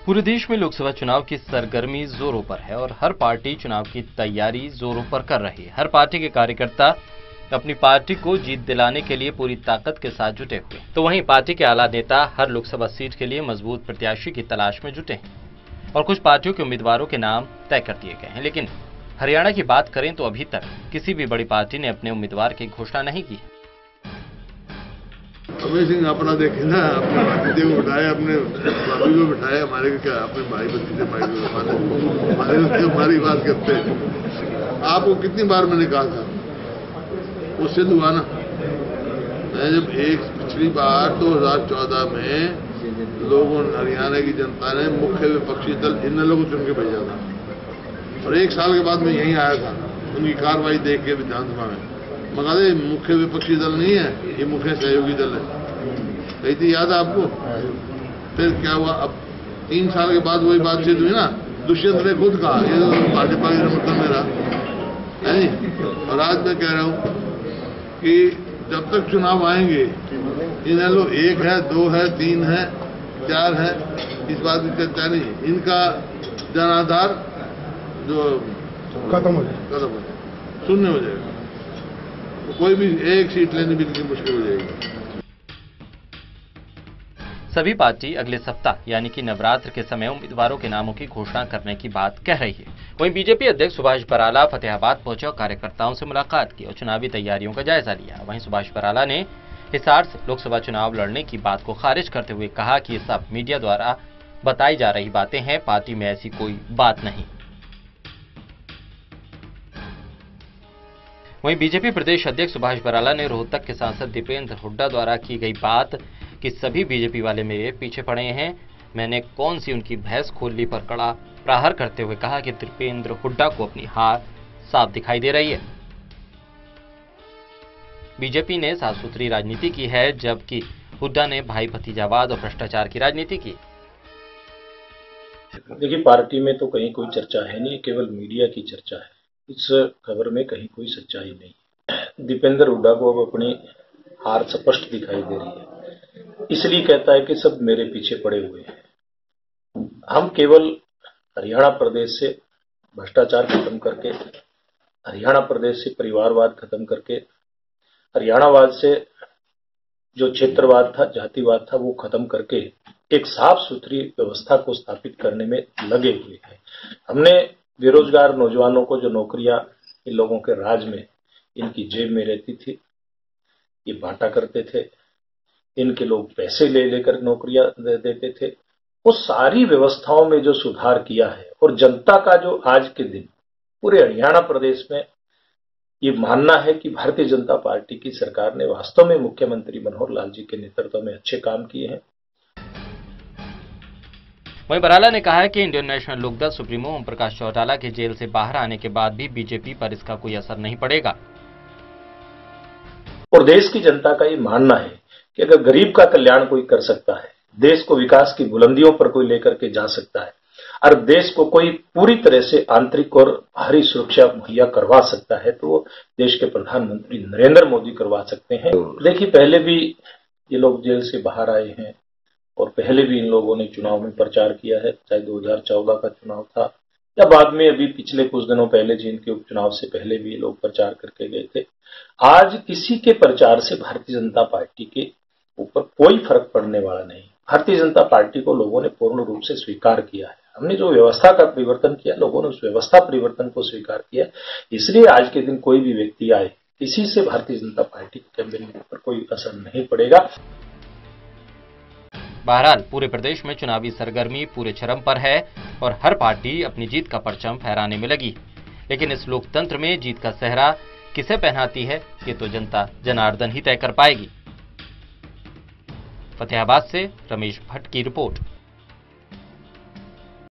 पूरे देश में लोकसभा चुनाव की सरगर्मी जोरों पर है और हर पार्टी चुनाव की तैयारी जोरों पर कर रही है। हर पार्टी के कार्यकर्ता अपनी पार्टी को जीत दिलाने के लिए पूरी ताकत के साथ जुटे हुए, तो वहीं पार्टी के आला नेता हर लोकसभा सीट के लिए मजबूत प्रत्याशी की तलाश में जुटे हैं और कुछ पार्टियों के उम्मीदवारों के नाम तय कर दिए गए हैं। लेकिन हरियाणा की बात करें तो अभी तक किसी भी बड़ी पार्टी ने अपने उम्मीदवार की घोषणा नहीं की है। अभय सिंह अपना देखे ना, अपने भतीजे को बिठाए, अपने भाभी को बिठाए, हमारे को क्या, अपने भाई भतीजे भाई को हमारी बात करते हैं। आपको कितनी बार मैंने कहा था, वो सिद्ध हुआ ना। मैं जब पिछली बार 2014 में लोगों हरियाणा की जनता ने मुख्य विपक्षी दल इन लोगों को चुन के भेजा था और 1 साल के बाद मैं यहीं आया था उनकी कार्रवाई देख के विधानसभा में। मगा दे मुख्य विपक्षी दल नहीं है, ये मुख्य सहयोगी दल है, कही थी, याद है आपको। फिर क्या हुआ, अब 3 साल के बाद वही बातचीत हुई ना। दुष्यंत ने खुद कहा ये तो पार्टी का मतलब मेरा है नहीं। और आज मैं कह रहा हूं कि जब तक चुनाव आएंगे इन लोग 1 है, 2 है, 3 है, 4 है, इस बात की चर्चा नहीं। इनका जनाधार जो खत्म हो जाए, शून्य हो जाएगा। कोई भी एक सीट लेनी बिल्कुल मुश्किल हो जाएगी। सभी पार्टी अगले सप्ताह यानी कि नवरात्र के समय उम्मीदवारों के नामों की घोषणा करने की बात कह रही है। वहीं बीजेपी अध्यक्ष सुभाष बराला फतेहाबाद पहुंचे और कार्यकर्ताओं से मुलाकात की और चुनावी तैयारियों का जायजा लिया। वहीं सुभाष बराला ने हिसार से लोकसभा चुनाव लड़ने की बात को खारिज करते हुए कहा कि ये सब मीडिया द्वारा बताई जा रही बातें हैं, पार्टी में ऐसी कोई बात नहीं। वहीं बीजेपी प्रदेश अध्यक्ष सुभाष बराला ने रोहतक के सांसद दीपेंद्र हुड्डा द्वारा की गई बात कि सभी बीजेपी वाले मेरे पीछे पड़े हैं, मैंने कौन सी उनकी भैंस खोल ली पर कड़ा प्रहार करते हुए कहा कि दीपेंद्र हुड्डा को अपनी हार साफ दिखाई दे रही है। बीजेपी ने साफ सुथरी राजनीति की है, जबकि हुड्डा ने भाई भतीजावाद और भ्रष्टाचार की राजनीति की। देखिए, पार्टी में तो कहीं कोई चर्चा है नहीं, केवल मीडिया की चर्चा है। इस खबर में कहीं कोई सच्चाई नहीं। दीपेंद्र हुड्डा को अब अपनी हार स्पष्ट दिखाई दे रही है, इसलिए कहता है कि सब मेरे पीछे पड़े हुए हैं। हम केवल हरियाणा प्रदेश से भ्रष्टाचार खत्म करके, हरियाणा प्रदेश से परिवारवाद खत्म करके, हरियाणावाद से जो क्षेत्रवाद था, जातिवाद था, वो खत्म करके एक साफ सुथरी व्यवस्था को स्थापित करने में लगे हुए हैं। हमने बेरोजगार नौजवानों को जो नौकरियां इन लोगों के राज में इनकी जेब में रहती थी, ये बांटा करते थे, इनके लोग पैसे ले लेकर नौकरियां देते थे, वो सारी व्यवस्थाओं में जो सुधार किया है और जनता का जो आज के दिन पूरे हरियाणा प्रदेश में ये मानना है कि भारतीय जनता पार्टी की सरकार ने वास्तव में मुख्यमंत्री मनोहर लाल जी के नेतृत्व में अच्छे काम किए हैं। वहीं बराला ने कहा है कि Indian national Lokdal supremo Om Prakash Chautala के जेल से बाहर आने के बाद भी बीजेपी पर इसका कोई असर नहीं पड़ेगा। और देश की जनता का ये मानना है कि अगर गरीब का कल्याण कोई कर सकता है, देश को विकास की बुलंदियों पर कोई लेकर के जा सकता है और देश को कोई पूरी तरह से आंतरिक और बाहरी सुरक्षा मुहैया करवा सकता है, तो वो देश के प्रधानमंत्री नरेंद्र मोदी करवा सकते हैं। देखिए, पहले भी ये लोग जेल से बाहर आए हैं और पहले भी इन लोगों ने चुनाव में प्रचार किया है, चाहे 2014 का चुनाव था या बाद में अभी पिछले कुछ दिनों पहले जिनके उपचुनाव से पहले भी लोग प्रचार करके गए थे। आज किसी के प्रचार से भारतीय जनता पार्टी के ऊपर कोई फर्क पड़ने वाला नहीं। भारतीय जनता पार्टी को लोगों ने पूर्ण रूप से स्वीकार किया है। हमने जो व्यवस्था का परिवर्तन किया, लोगों ने उस व्यवस्था परिवर्तन को स्वीकार किया, इसलिए आज के दिन कोई भी व्यक्ति आए, किसी से भारतीय जनता पार्टी के कैंपेन पर कोई असर नहीं पड़ेगा। बहरहाल पूरे प्रदेश में चुनावी सरगर्मी पूरे चरम पर है और हर पार्टी अपनी जीत का परचम फहराने में लगी। लेकिन इस लोकतंत्र में जीत का सेहरा किसे पहनाती है, ये तो जनता जनार्दन ही तय कर पाएगी। फतेहाबाद से रमेश भट्ट की रिपोर्ट।